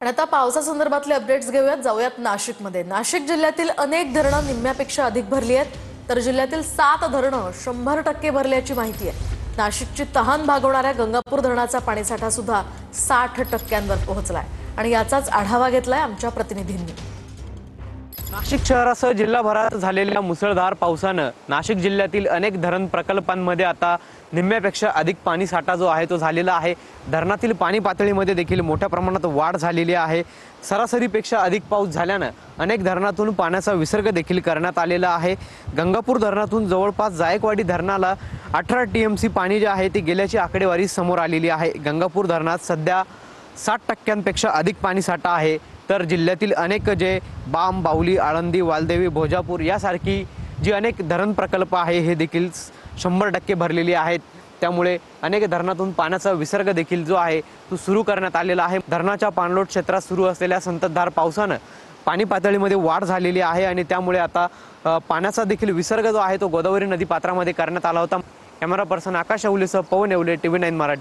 आणि आता पावसासंदर्भातले अपडेट्स घेऊयात. जाऊयात नाशिकमध्ये. नाशिक जिल्ह्यातील अनेक धरणं निम्म्यापेक्षा अधिक भरली आहेत, तर जिल्ह्यातील 7 धरणं 100% भरल्याची माहिती आहे. नाशिकची तहान भागवणाऱ्या गंगापूर धरणाचा पाणीसाठा सुद्धा 60%वर पोहोचलाय आणि याचाच आढावा घेतलाय आमच्या प्रतिनिधींनी. नाशिक शहरासह जिल्हाभरात झालेल्या मुसळधार पावसानं नाशिक जिल्ह्यातील अनेक धरण प्रकल्पांमध्ये आता निम्म्यापेक्षा अधिक पाणी साठा जो आहे तो झालेला आहे. धरणातील पाणी पातळीमध्ये देखील मोठ्या प्रमाणात वाढ झालेली आहे. सरासरीपेक्षा अधिक पाऊस झाल्यानं अनेक धरणातून पाण्याचा विसर्ग देखील करण्यात आलेला आहे. गंगापूर धरणातून जवळपास जायकवाडी धरणाला 18 TMC पाणी जे आहे ते गेल्याची आकडेवारी समोर आलेली आहे. गंगापूर धरणात सध्या 60%पेक्षा अधिक पाणी साठा आहे. तर जिल्ह्यातील अनेक जे बाम, बावली, आळंदी, वालदेवी, भोजापूर यासारखी जी अनेक धरण प्रकल्प आहे हे देखील 100% भरलेली आहेत. त्यामुळे अनेक धरणातून पाण्याचा विसर्ग देखील जो आहे तो सुरू करण्यात आलेला आहे. धरणाच्या पाणलोट क्षेत्रात सुरू असलेल्या संततधार पावसानं पाणी पातळीमध्ये वाढ झालेली आहे आणि त्यामुळे आता पाण्याचा देखील विसर्ग जो आहे तो गोदावरी नदी पात्रामध्ये करण्यात आला होता. कॅमेरा पर्सन आकाश अवलेसह पवन येवले, TV9 मराठी.